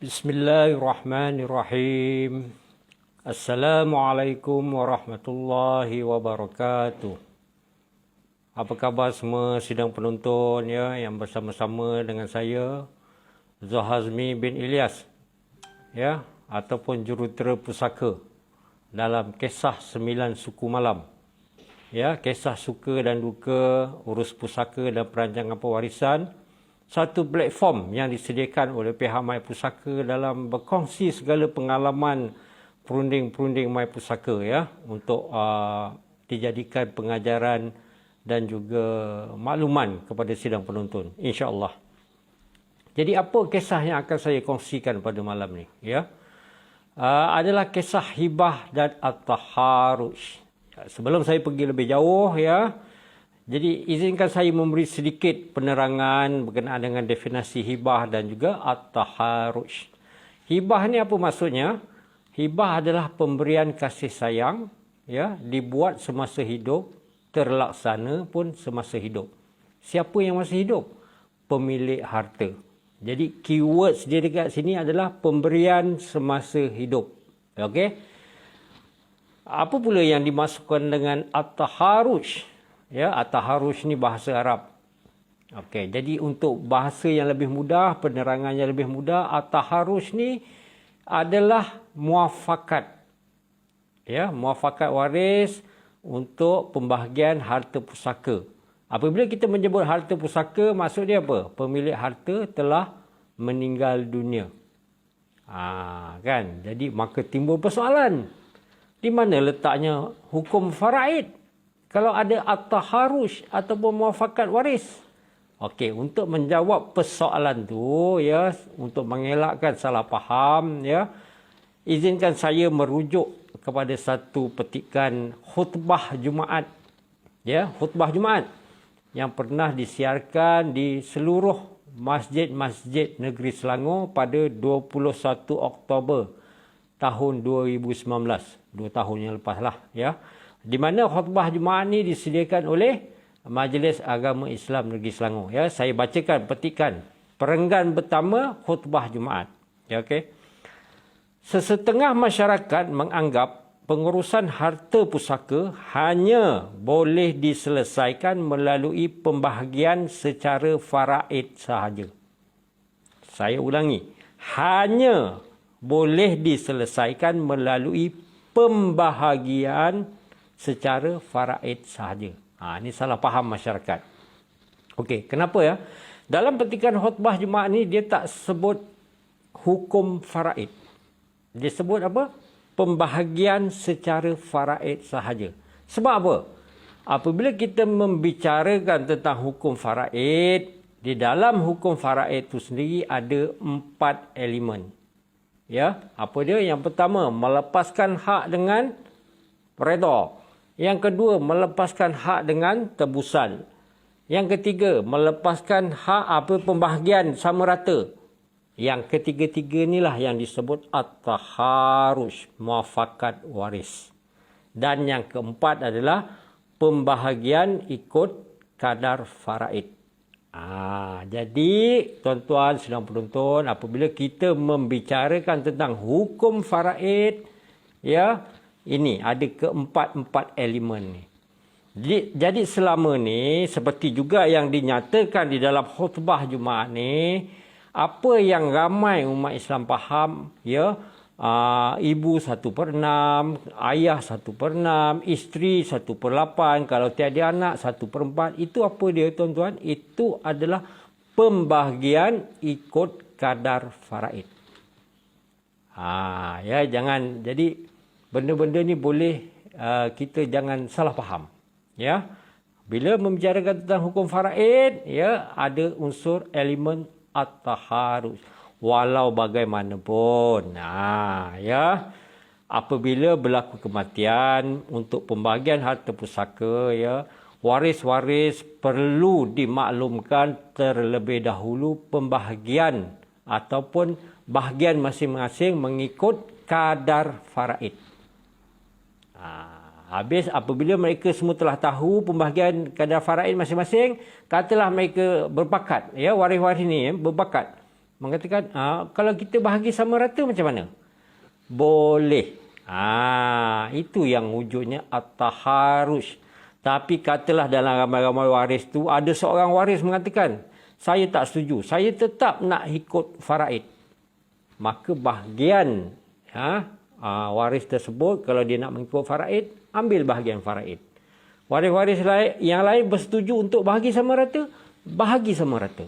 Bismillahirrahmanirrahim. Assalamualaikum warahmatullahi wabarakatuh. Apa khabar semua sidang penonton ya yang bersama-sama dengan saya Zul Hazmi bin Ilyas ya ataupun jurutera pusaka dalam kisah 9 suku malam. Ya, kisah suka dan duka, urus pusaka dan perancangan pewarisan. Satu platform yang disediakan oleh pihak My Pusaka dalam berkongsi segala pengalaman perunding-perunding My Pusaka ya untuk dijadikan pengajaran dan juga makluman kepada sidang penonton insya-Allah. Jadi apa kisah yang akan saya kongsikan pada malam ni ya? Adalah kisah hibah dan at-taharush. Sebelum saya pergi lebih jauh ya, jadi izinkan saya memberi sedikit penerangan berkenaan dengan definisi hibah dan juga at-taharush. Hibah ni apa maksudnya? Hibah adalah pemberian kasih sayang ya, dibuat semasa hidup, terlaksana pun semasa hidup. Siapa yang masih hidup? Pemilik harta. Jadi keywords dia dekat sini adalah pemberian semasa hidup. Okey? Apa pula yang dimasukkan dengan at-taharush? Ya, at-taharush ni bahasa Arab. Okey, jadi untuk bahasa yang lebih mudah, penerangan yang lebih mudah, at-taharush ni adalah muafakat. Ya, muafakat waris untuk pembahagian harta pusaka. Apabila kita menyebut harta pusaka, maksud dia apa? Pemilik harta telah meninggal dunia. Kan? Jadi maka timbul persoalan. Di mana letaknya hukum faraid? Kalau ada at-taharush ataupun muafakat waris. Okey, untuk menjawab persoalan tu ya, untuk mengelakkan salah faham ya, izinkan saya merujuk kepada satu petikan khutbah Jumaat. Ya, khutbah Jumaat yang pernah disiarkan di seluruh masjid-masjid negeri Selangor pada 21 Oktober tahun 2019. 2 tahun yang lepaslah ya. Di mana khutbah Jumaat ni disediakan oleh Majlis Agama Islam Negeri Selangor. Ya, saya bacakan petikan perenggan pertama khutbah Jumaat. Ya, okey. Sesetengah masyarakat menganggap pengurusan harta pusaka hanya boleh diselesaikan melalui pembahagian secara faraid sahaja. Saya ulangi, hanya boleh diselesaikan melalui pembahagian secara faraid sahaja. Ini salah faham masyarakat. Okey, kenapa ya? Dalam petikan khutbah Jumaat ni dia tak sebut hukum faraid. Dia sebut apa? Pembahagian secara faraid sahaja. Sebab apa? Apabila kita membicarakan tentang hukum faraid, di dalam hukum faraid itu sendiri ada 4 elemen. Ya, apa dia? Yang pertama, melepaskan hak dengan redha. Yang kedua, melepaskan hak dengan tebusan. Yang ketiga, melepaskan hak pembahagian sama rata. Yang ketiga-tiga inilah yang disebut at-taharush, muafakat waris. Dan yang keempat adalah pembahagian ikut kadar faraid. Jadi tuan-tuan sedang penonton, apabila kita membicarakan tentang hukum faraid, ya, ini ada keempat-empat elemen ni. Jadi selama ni seperti juga yang dinyatakan di dalam khutbah Jumaat ni, apa yang ramai umat Islam faham ya, ibu 1/6, ayah 1/6, isteri 1/8, kalau tiada anak 1/4. Itu apa dia tuan-tuan? Itu adalah pembahagian ikut kadar faraid. Ya, jangan, jadi benda-benda ni boleh kita jangan salah faham. Ya, bila membicarakan tentang hukum faraid, ya, ada unsur elemen at-taharush. Walau bagaimanapun, ya, apabila berlaku kematian untuk pembahagian harta pusaka, ya, waris-waris perlu dimaklumkan terlebih dahulu pembahagian ataupun bahagian masing-masing mengikut kadar faraid. Habis apabila mereka semua telah tahu pembahagian kadar faraid masing-masing, katalah mereka berbakat, ya, waris-waris ni berbakat mengatakan kalau kita bahagi sama rata macam mana? Boleh. Itu yang wujudnya at-taharush. Tapi katalah dalam ramai-ramai waris tu ada seorang waris mengatakan, saya tak setuju, saya tetap nak ikut faraid. Maka bahagian waris tersebut, kalau dia nak mengikut faraid, ambil bahagian faraid. Waris-waris yang lain bersetuju untuk bahagi sama rata, bahagi sama rata.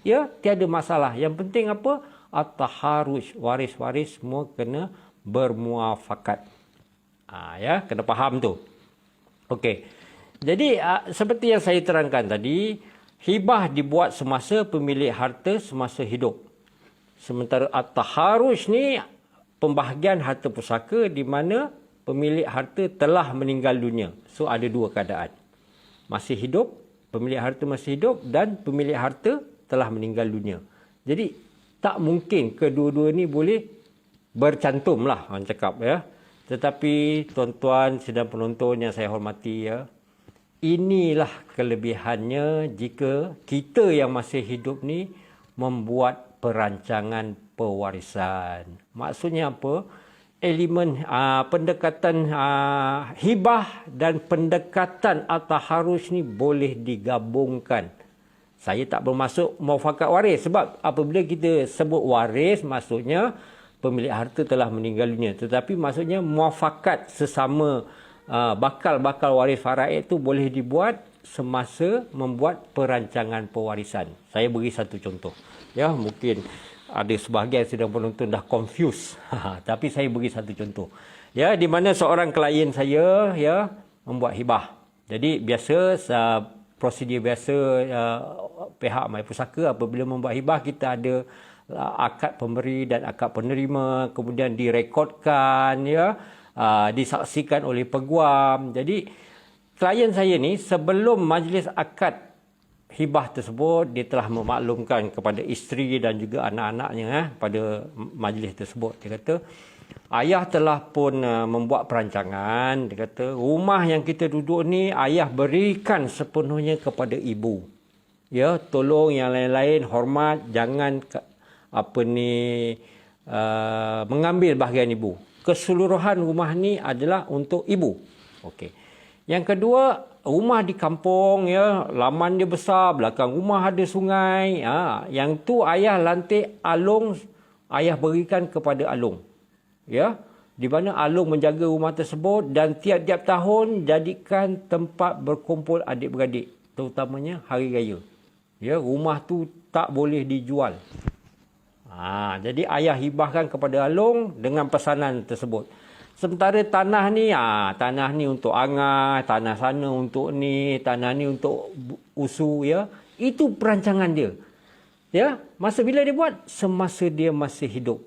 Ya, tiada masalah. Yang penting apa? At-taharush. Waris-waris semua kena bermuafakat. Ya, kena faham tu. Okey. Jadi seperti yang saya terangkan tadi, hibah dibuat semasa pemilik harta semasa hidup. Sementara at-taharush ni pembahagian harta pusaka di mana pemilik harta telah meninggal dunia. So ada dua keadaan. Masih hidup, pemilik harta masih hidup, dan pemilik harta telah meninggal dunia. Jadi tak mungkin kedua-dua ni boleh bercantum lah orang cakap ya. Tetapi tuan-tuan sedang penonton yang saya hormati ya, inilah kelebihannya jika kita yang masih hidup ni membuat perancangan pewarisan. Maksudnya apa? Elemen pendekatan hibah dan pendekatan at-taharush ni boleh digabungkan. Saya tak bermaksud muafakat waris, sebab apabila kita sebut waris maksudnya pemilik harta telah meninggal dunia. Tetapi maksudnya muafakat sesama bakal-bakal waris faraid itu boleh dibuat semasa membuat perancangan pewarisan. Saya beri satu contoh. Ya, mungkin ada sebahagian sedang penonton dah confused. Tapi saya beri satu contoh. Ya, di mana seorang klien saya ya membuat hibah. Jadi biasa prosedur biasa pihak Maya Pusaka apabila membuat hibah, kita ada akad pemberi dan akad penerima, kemudian direkodkan ya, disaksikan oleh peguam. Jadi klien saya ni sebelum majlis akad hibah tersebut, dia telah memaklumkan kepada isteri dan juga anak-anaknya pada majlis tersebut. Dia kata ayah telah pun membuat perancangan. Dia kata rumah yang kita duduk ni ayah berikan sepenuhnya kepada ibu. Ya, tolong yang lain-lain hormat, jangan mengambil bahagian ibu. Keseluruhan rumah ni adalah untuk ibu. Okey. Yang kedua, rumah di kampung ya, laman dia besar, belakang rumah ada sungai. Yang tu ayah lantik alung, ayah berikan kepada alung. Ya, di mana alung menjaga rumah tersebut dan tiap-tiap tahun jadikan tempat berkumpul adik-beradik, terutamanya hari raya. Ya, rumah tu tak boleh dijual. Jadi ayah hibahkan kepada alung dengan pesanan tersebut. Sementara tanah ni untuk angai, tanah sana untuk ni, tanah ni untuk usu ya. Itu perancangan dia. Ya, masa bila dia buat? Semasa dia masih hidup.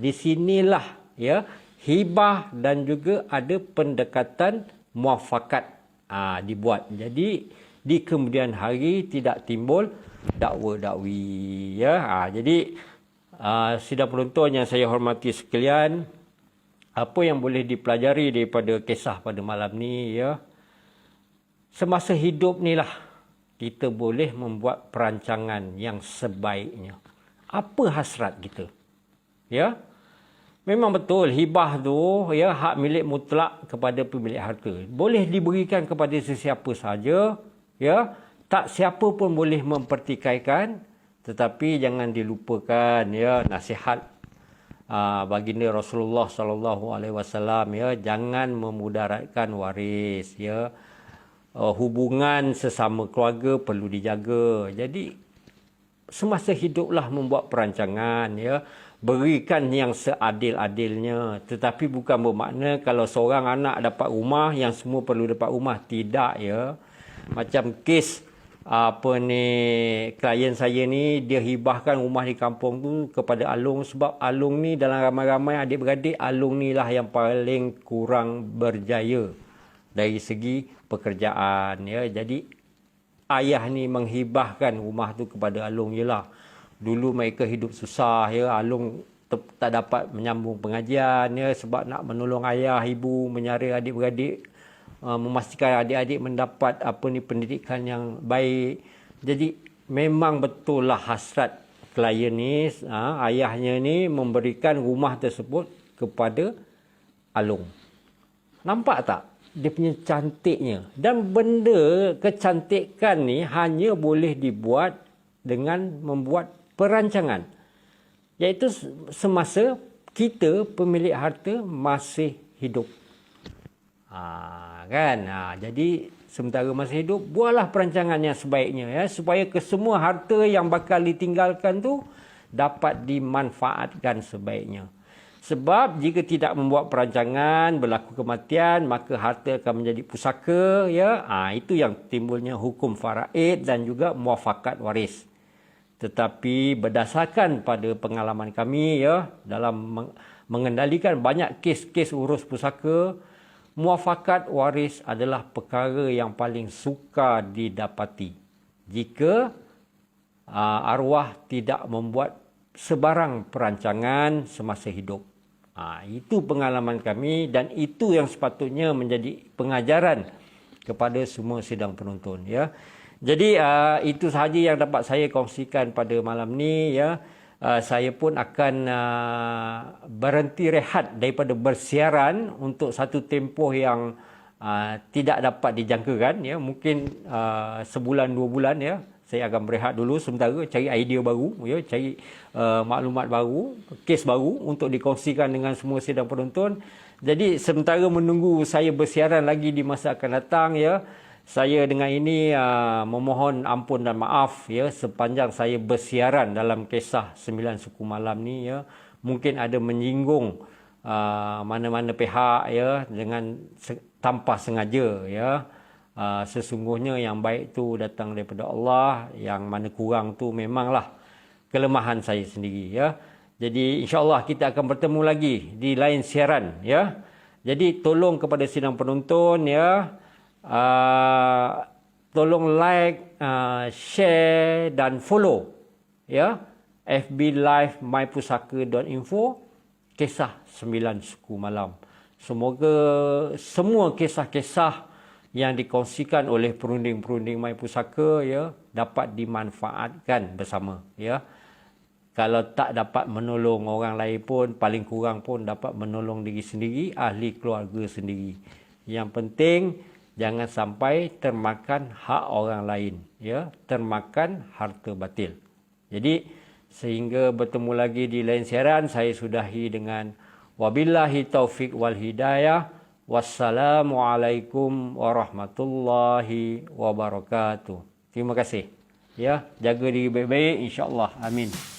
Di sinilah ya hibah dan juga ada pendekatan muafakat dibuat. Jadi di kemudian hari tidak timbul dakwa-dakwi ya. Jadi sidang penonton yang saya hormati sekalian, apa yang boleh dipelajari daripada kisah pada malam ni ya, semasa hidup ni lah kita boleh membuat perancangan yang sebaiknya. Apa hasrat kita? Ya. Memang betul hibah tu ya hak milik mutlak kepada pemilik harta. Boleh diberikan kepada sesiapa saja ya. Tak siapa pun boleh mempertikaikan, tetapi jangan dilupakan ya nasihat baginda Rasulullah sallallahu alaihi wasallam ya, jangan memudaratkan waris ya. Hubungan sesama keluarga perlu dijaga. Jadi semasa hiduplah membuat perancangan ya, berikan yang seadil-adilnya. Tetapi bukan bermakna kalau seorang anak dapat rumah yang semua perlu dapat rumah, tidak ya. Macam kes klien saya ni, dia hibahkan rumah di kampung tu kepada alung, sebab alung ni dalam ramai-ramai adik-beradik, alung ni lah yang paling kurang berjaya dari segi pekerjaan ya. Jadi ayah ni menghibahkan rumah tu kepada alung. Yelah, dulu mereka hidup susah ya, alung tak dapat menyambung pengajian ya, sebab nak menolong ayah ibu, menyara adik-beradik, memastikan adik-adik mendapat pendidikan yang baik. Jadi memang betul lah hasrat klien ni, ayahnya ni memberikan rumah tersebut kepada Alung. Nampak tak dia punya cantiknya? Dan benda kecantikan ni hanya boleh dibuat dengan membuat perancangan, iaitu semasa kita pemilik harta masih hidup. Jadi sementara masih hidup, buatlah perancangan yang sebaiknya, ya, supaya kesemua harta yang bakal ditinggalkan tu dapat dimanfaatkan sebaiknya. Sebab jika tidak membuat perancangan, berlaku kematian, maka harta akan menjadi pusaka, ya. Itu yang timbulnya hukum faraid dan juga muafakat waris. Tetapi berdasarkan pada pengalaman kami, ya, dalam mengendalikan banyak kes-kes urus pusaka, muafakat waris adalah perkara yang paling sukar didapati jika arwah tidak membuat sebarang perancangan semasa hidup. Itu pengalaman kami dan itu yang sepatutnya menjadi pengajaran kepada semua sidang penonton, ya. Jadi itu sahaja yang dapat saya kongsikan pada malam ni, ya. Saya pun akan berhenti rehat daripada bersiaran untuk satu tempoh yang tidak dapat dijangkakan, ya. Mungkin sebulan 2 bulan, ya. Saya akan berehat dulu sementara, cari idea baru, ya, cari maklumat baru, kes baru untuk dikongsikan dengan semua sidang penonton. Jadi sementara menunggu saya bersiaran lagi di masa akan datang, ya, saya dengan ini memohon ampun dan maaf, ya, sepanjang saya bersiaran dalam kisah 9 suku malam ni, ya. Mungkin ada menyinggung mana-mana pihak, ya, dengan tanpa sengaja, ya. Sesungguhnya yang baik tu datang daripada Allah, yang mana kurang tu memanglah kelemahan saya sendiri, ya. Jadi insya-Allah kita akan bertemu lagi di lain siaran, ya. Jadi tolong kepada sidang penonton, ya, tolong like, share dan follow, ya, FB Live mypusaka.info kisah 9 suku malam. Semoga semua kisah-kisah yang dikongsikan oleh perunding-perunding My Pusaka, ya, dapat dimanfaatkan bersama, ya. Kalau tak dapat menolong orang lain pun, paling kurang pun dapat menolong diri sendiri, ahli keluarga sendiri. Yang penting jangan sampai termakan hak orang lain, ya, termakan harta batil. Jadi sehingga bertemu lagi di lain siaran, saya sudahi dengan wabillahi taufik wal hidayah. Wassalamualaikum warahmatullahi wabarakatuh. Terima kasih. Ya, jaga diri baik-baik, insya-Allah. Amin.